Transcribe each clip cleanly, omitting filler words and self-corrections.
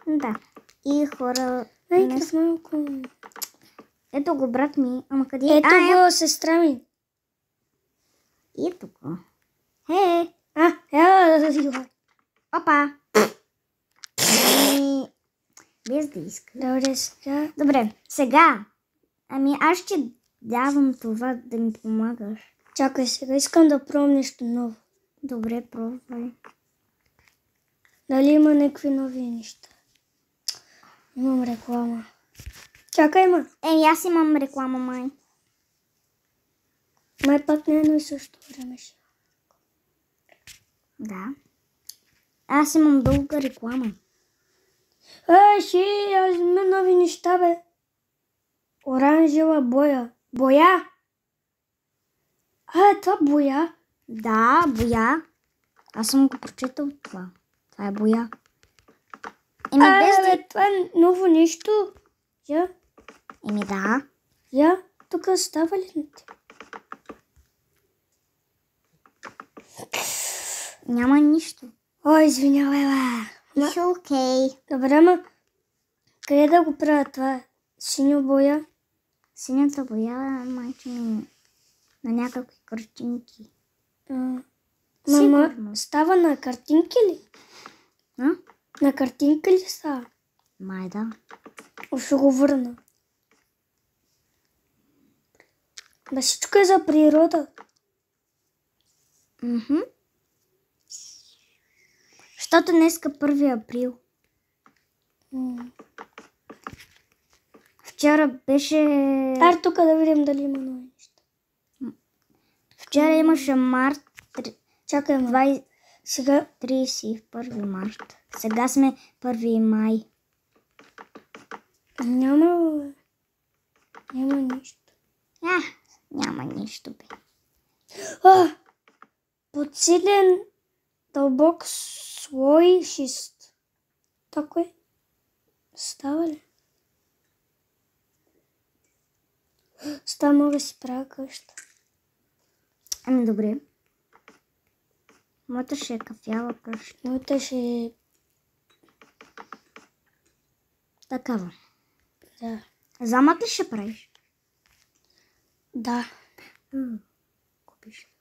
Да. И хора... Майнкрафт малко. Ето го, брат ми. Ама къде? Ето го, сестра ми. Ето го. Хей! Ела да си го. Опа! Без да иска. Добре, сега. Добре, сега. Аз ще давам това да ми помагаш. Чакай сега, искам да пробвам нещо ново. Добре, пробвай. Дали има някакви нови неща? Имам реклама. Чакай, ма. Аз имам реклама, май. Май пак не е едно и също време. Да. Аз имам дълга реклама. Аз имам нови неща, бе. Оранжева боя. Боя? Това боя? Да, боя. Аз съм го прочетал това. Това е боя. Това е ново нещо. Я? Да. Я? Тук става ли на те? Няма нищо. Извинявай, бе. Окей. Добре, ма. Къде да го правя това? Синьо боя? Синята боя, майче ми, на някакви картинки. Мама, става на картинки ли? А? На картинки ли става? Май да. Ще го върна. Да, всичко е за природа. Защото днеска 1 април. Вчера беше... Тук да видим дали има нови неща. Вчера имаше март. Чакай, сега 31 март. Сега сме 1 май. Няма нищо. Няма нищо, бе. Подсилен дълбок слой шист. Така е. Става ли? Става мога да си правя къща. Добре. Моята ще е кафява къща. Моята ще е... Такава. Да. Замък ли ще правиш? Да. Купиш.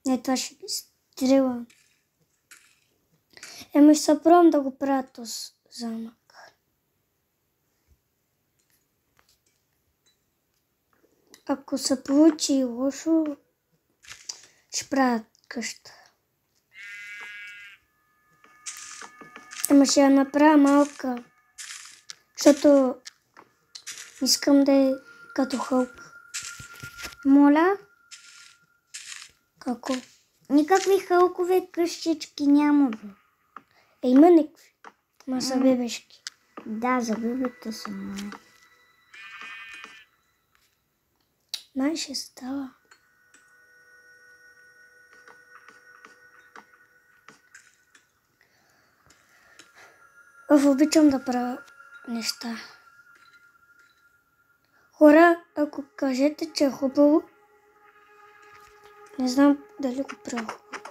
Не, това ще би стрела. Ще се пробвам да го правя този замък. Ако се получи лошо, ще правя къща. Ще я направя малка, защото искам да е като хълб. Моля? Какво? Никакви хълкове къщички няма, бе. Има някакви. Ма са бебешки. Да, за бебето са май. Май ще става. Обичам да правя неща. Хора, ако кажете, че е хубаво, не знам дали го правя хубаво.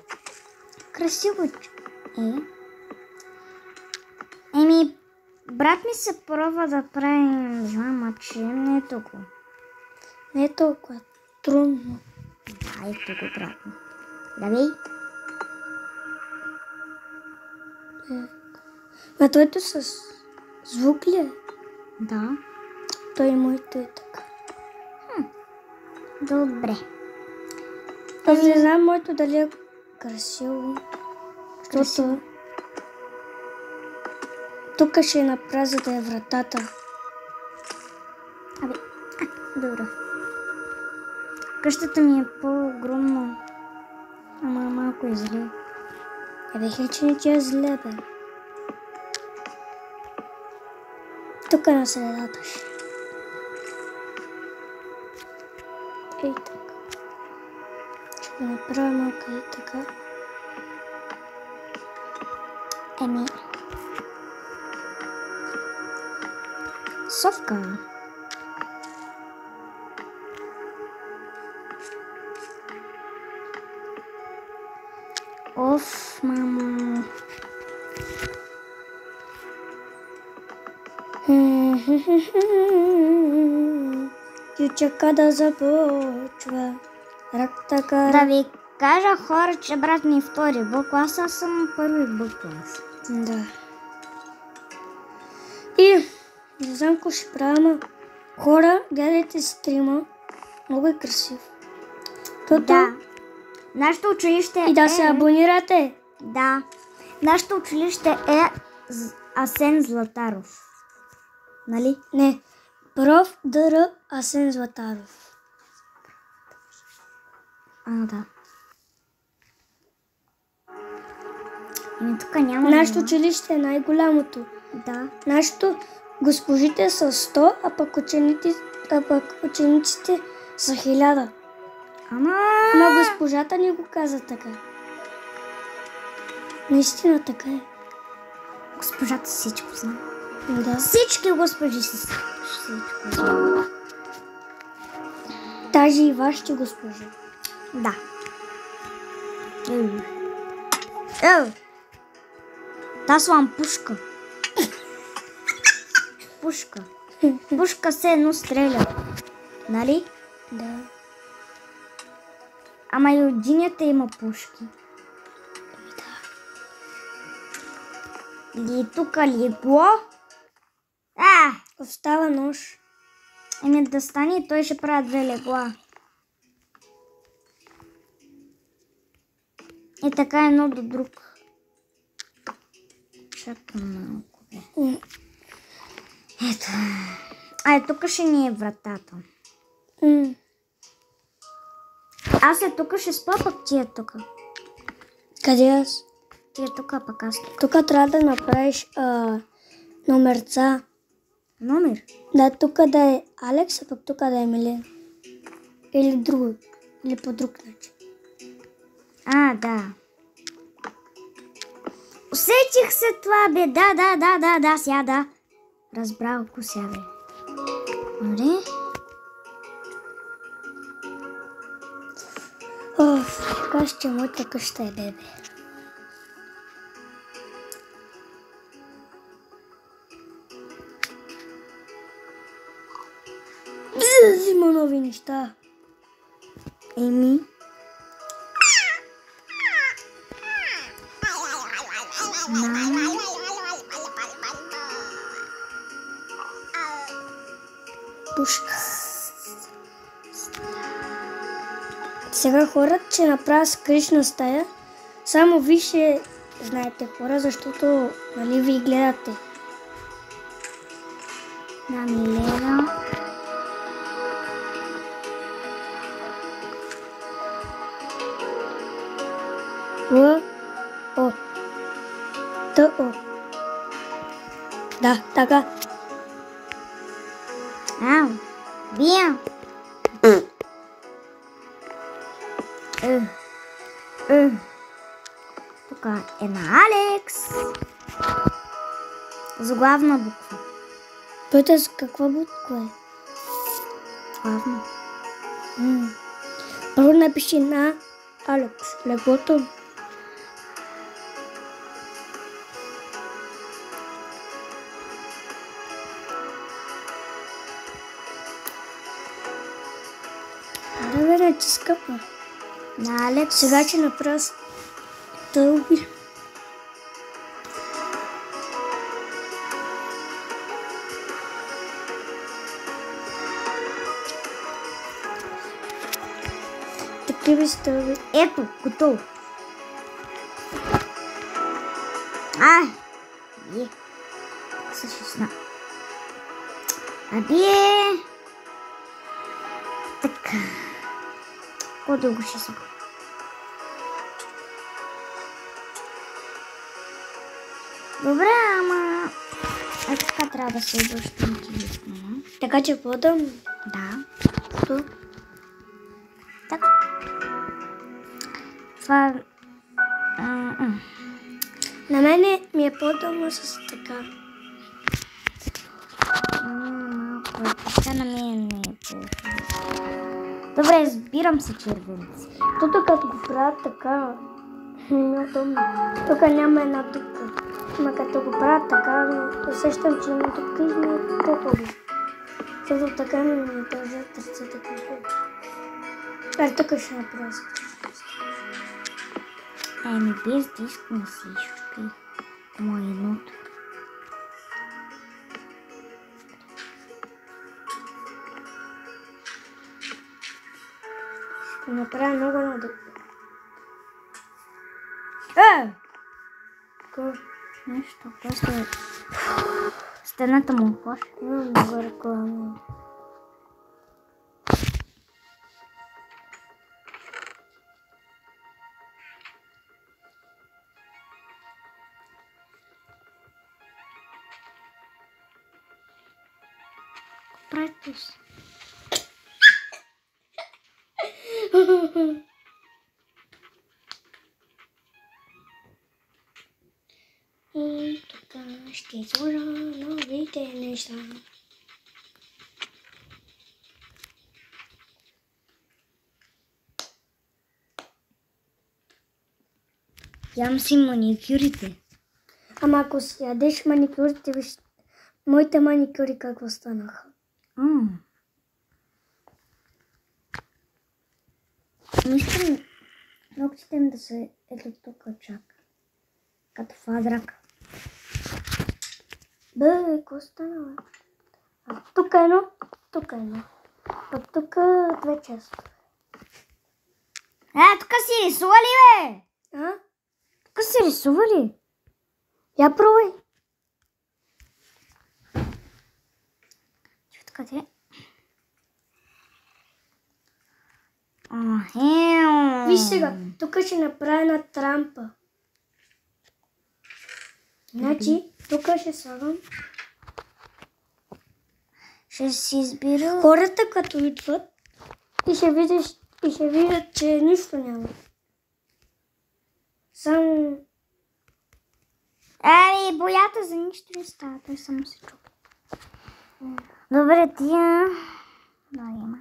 Красиво е. Брат ми се пробва да прави замъче, не е толкова. Не е толкова трудно. Да, ето го, брат ми. Давай. Ма твоето с звук ли е? Да. Той и моето е така. Добре. Аз не знам моето дали е красиво. Защото тук ще направя, за да е вратата. Добре. Къщата ми е по-огромна. Ама малко е зле. Че не ти е зле, бе. Тук на средата ще. Ей така. Ще го направя малко и така. Совка. Мамо. И чака да започва. Да ви кажа, хора, че брат ми е втори Б клас, аз съм първи Б клас. Да. И не знам какво ще правя, но хора, гледайте стрима. Много е красив. Да. Нашето училище И да се абонирате. Да. Нашето училище е Асен Златаров. Нали? Не. Проф. Д.Р. Асен Златаров. Да. Тук няма. Нашето училище е най-голямото. Да. Нашето госпожите са 100, а пък учениците са 1000. Ама госпожата ни го каза така. Наистина така е. Госпожата всичко знае. Да. Всички госпожи си всичко знаят. Даже и вашите госпожи. Да. Та слам пушка. Пушка. Пушка се едно стреля. Нали? Да. Ама и от динята има пушки. Ли тук легло? Остава нож. Да стане и той ще прави 2 легла. И така едно до друг. Чакам малко. Ето. Тук ще ни е вратата. Аз тук ще спа, пък ти е тук. Къде аз? Ти е тук, пък аз. Тук трябва да направиш номерца. Номер? Да, тук да е Алекс, а пък тук да е Милен. Или друго. Или по друг начин. Да. Усетих се това, бе. Да, сяда. Разбрал го сега, бе. Добре. Така ще моята къща е, бебе. Взима нови неща. Еми. Пушка. Сега хората ще направят скришна стая. Само вие знаете, хора, защото нали ви гледате. Да, Милена. О. Т-О. Да, така. Бия. Тук е на Алекс. С главна буква. Питай с каква буква е? Главна. Първо напиши на Алекс. Леглото. Да бе, натискам. На Алекс. Сега ще направя стълби. Такива стълби. Ето, готово. Съществена. Така. По-дълго ще са. Добре, ама... така трябва да се обръщам интересно. Така че по-дълго? Да. Така. Това... На мене ми е по-дълго с така. Така на мен не е по-хубаво. Добре, избирам се червенци. Тук като го правят така, не е удобно. Тук няма една дупка. Ма като го правят така, усещам, че има тук и ми е по-хубаво. Защото така ми държат ръцете като. Тук ще направя скришна стая. Еми, без диск не си шупи. Моя едното. Ще направя много надък. Какво? Нещо, просто стената му плаш. Има много реклами. Правите се. И тук ще сложа новите неща. Ям си маникюрите. Ама ако си ядеш маникюрите, виж моите маникюри какво станаха. Мисля, ногтите им да се ето тук чак. Като фадрак. Бе, какво стана, бе? А тук едно, тук едно. А тук две части. Тук си рисували, бе! А? Тук си рисували? Я пробвай. Къде? Виж сега, тук ще направя една трампа. Значи, тук ще слагам. Ще си избира. Хората като идват и ще видят, че нищо няма. Само. Ами, боята за нищо не става, той само се чупи. Добре, тия. Да, има.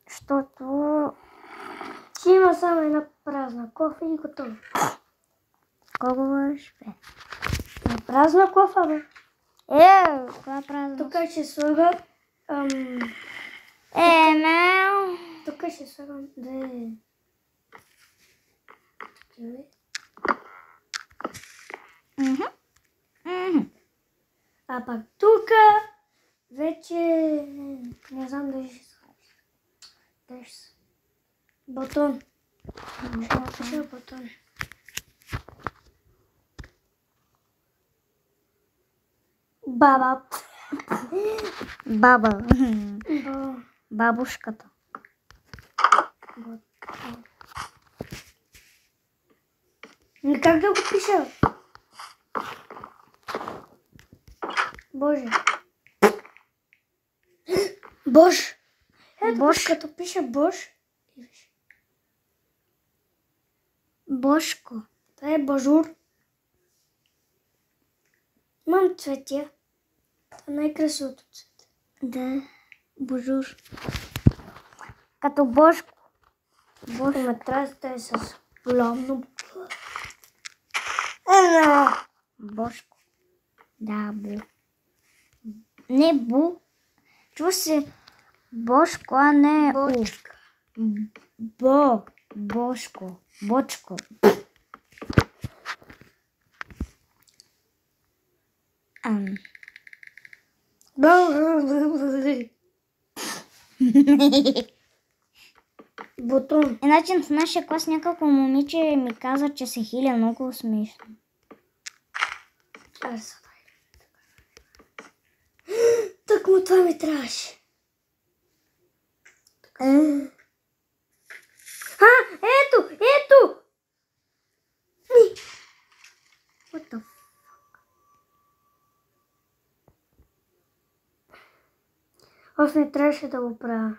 Защото... Ще има само една празна кофа и готово. Колко бъдеш, бе? Празна кофа, бе. Коя празна? Тук ще слага... Мел. Тук ще слагам две... Такива. А пак тук вече... Не знам дали ще слагаш. Дали ще слагаш. Бутон. Ще бутон. Баба. Баба. Бабушката. Как да го пиша? Боже. Бош. Ето Бош. като пише Бош. Бошко. Това е бажур. Имам цветя. Това е най-красивото цвете. Да. Божур. Като Бошко. Ама трябва да е с голямно буква. Бошко. Да, Бу. Не Бу. Чува се Бошко, а не Бочка. Бошко. Бочко. Бутон. Иначе в нашия клас няколко момиче ми каза, че се хиля много смешно. Так му това ми трябваше. Ето! What the fuck? Аз не трябваше да го правя.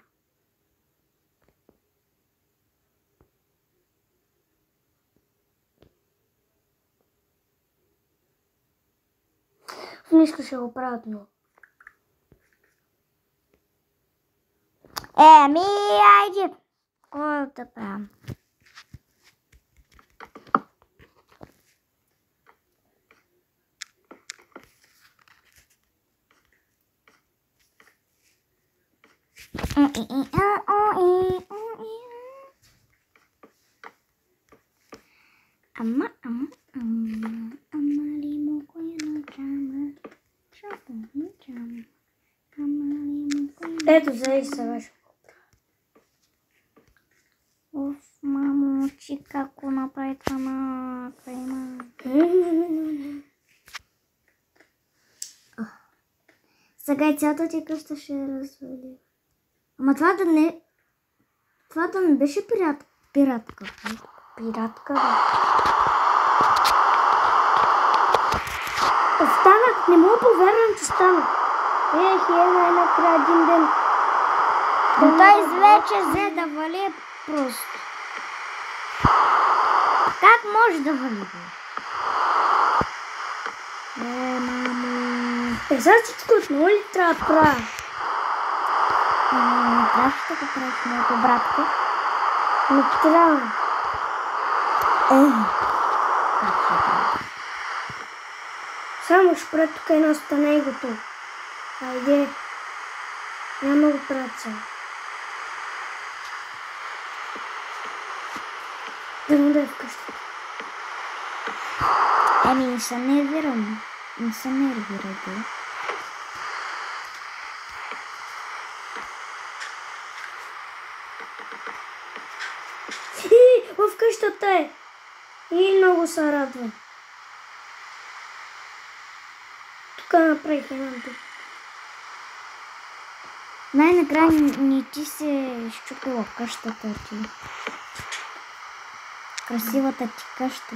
Не искаше да го правят много. Айде. Какво да правим? Ето, за ваше. Оф, мамо, че како направи това на крема. Сега и цялата ти къща ще развали. Ама това да не... Това да не беше пиратка. Пиратка, бе. Станах, не мога повярвам, че станах. Най-накрая един ден. Но той вече взе да вали просто. Как може да вали, бе? Мамо. Сега всичко отново ли трябва да правя? Не трябваше да го правиш, моето братко. Не трябва. Как ще правя? Само ще правя тук едно стане и готово. Айде. Няма го правя цяло. Да му да е вкъщи. Не се нервирам. Не се нервирай, бе. В къщата е. И много се радвам. Тук направих една дупка. Най-накрая не ти се изчупила къщата ти. Красивата ти къща.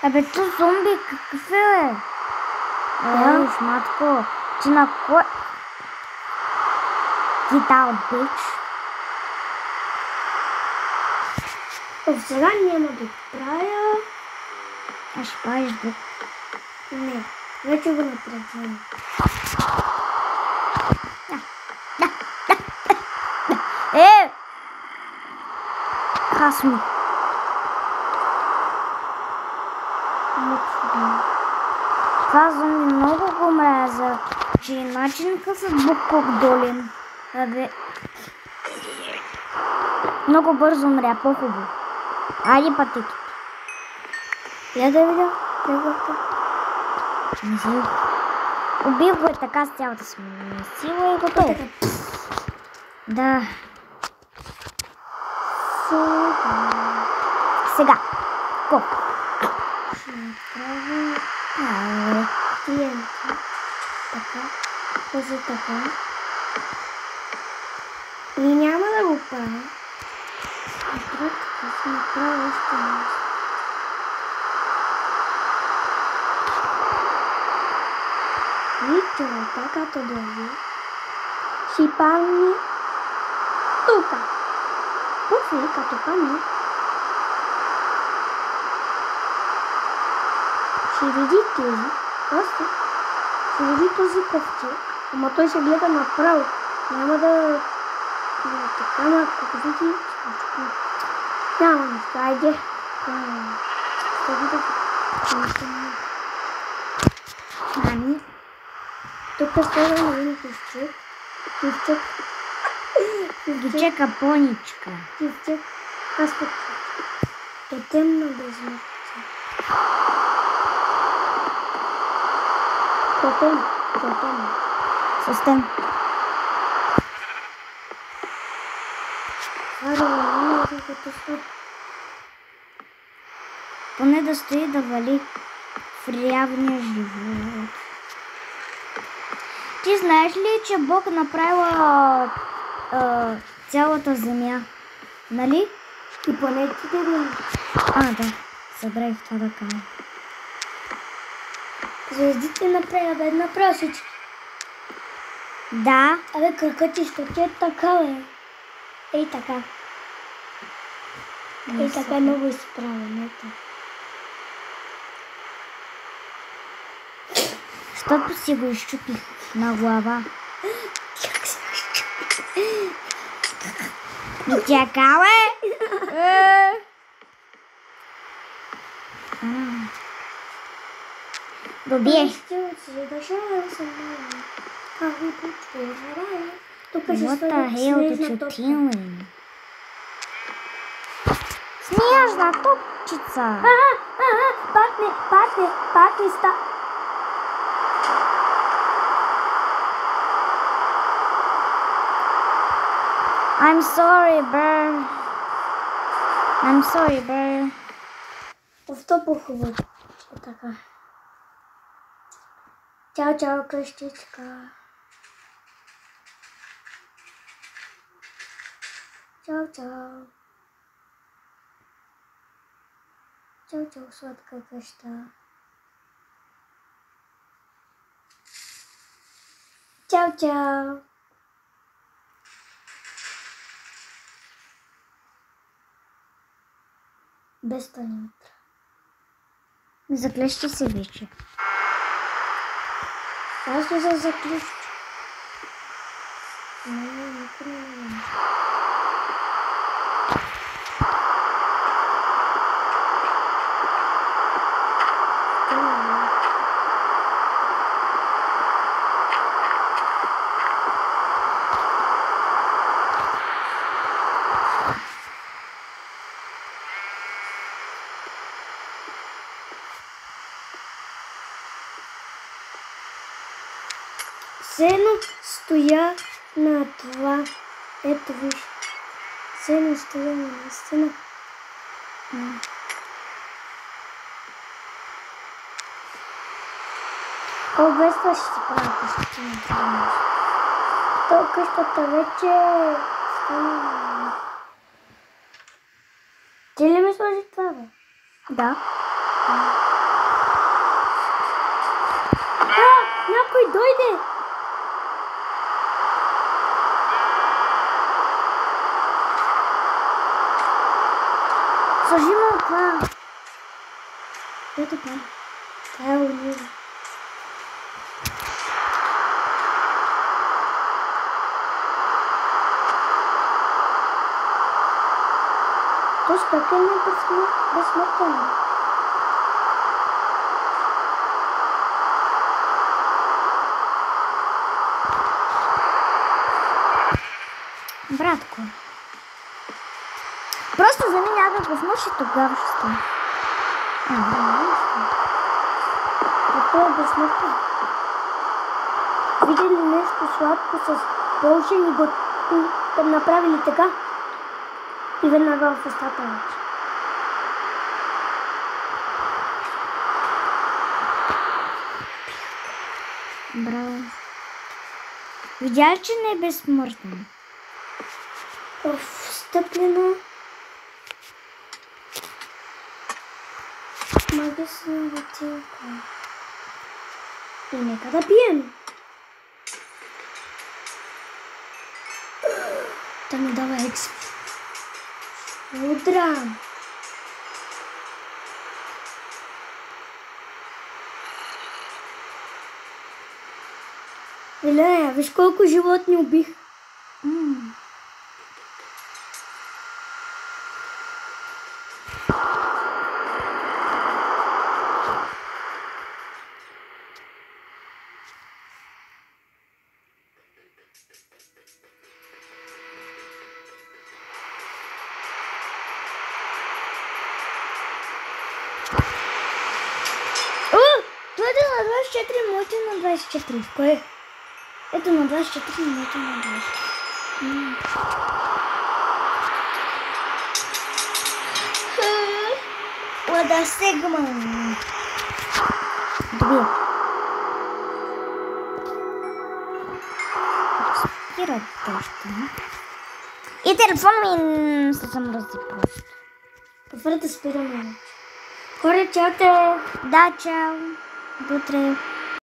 Абе, то зомби какъв е, бе? Уж, матко, ти на кой... Get out, bitch. Сега няма да правя. Аз ще правиш друг. Не, вече го направих. Хасми. Това зомби много го мразя, че начин какъв е Букок долен. Абе, много бързо умря, по-хубаво. Айде пътеки. Я да видя. Тръгвахте. Не си. Убих го и така с цялата си сила и готово. Да. Сега. Колко? Ще направя клиента. Така. Този така. И няма да го правя. Направя така. Ще направя още нещо. И това, като дойде, ще падне тук. После, като падне, ще види тези. После ще види този ковчег. Ама той ще гледа направо. Няма да... Така, ама ако види... Няма нищо. Айде. Ами. Тук следва на един ковчег. Ковчег. Ковчега поничка. Ковчег. Аз пък. Е темно без мъртве. Потем. Състем. Поне да стои да вали в реалния живот. Ти знаеш ли, че Бог направила цялата земя? Нали? И планетите ли? Да. Забравих това да кажа. Звездите направят една прасичка. Да. Абе, кракът ти ще е така, бе. Ей така. Ей така е много изправен. Ето. Щото си го изчупих на глава. Как се И тяка, бе! Добие. ще се държава да се Тук ще What the сложа hell did снежна you топка. doing? Снежна топчица. Пак не ста. I'm sorry, bro. I'm sorry, bro. В похубаво. Така. Чао, къщичка. Чао. Чао, сладка къща. Чао. Без паница. Заклещи се вече. Аз ще се заклеща. Не. Сено стоя на това. Ето виж. Сено стоя на стена. Обества ще си правя къщата. То къщата вече стана. Ти ли ми сложи това, бе? Да. Някой дойде! Сложи му това. Ето това. Това е олива. То как е безсмъртен? Братко. Просто вземи някакъв нож и тогава ще стане. То е безсмъртен. Видели нещо сладко с полшен и го направили така? И веднага в устата вече. Браво. Видя ли, че не е безсмъртен? Стъклена. Магисна бутилка. И нека да пием. Да ми дава експи. Удра. Елея, виж колко животни убих. Това е на 24, моето е на 24. Кое? Ето на 24, моето е на 24. Лада сегма. Добре. Спира точно. И телефона ми се замръзи просто. Добре да спираме. Хора, чао те! Да, чао. До утре.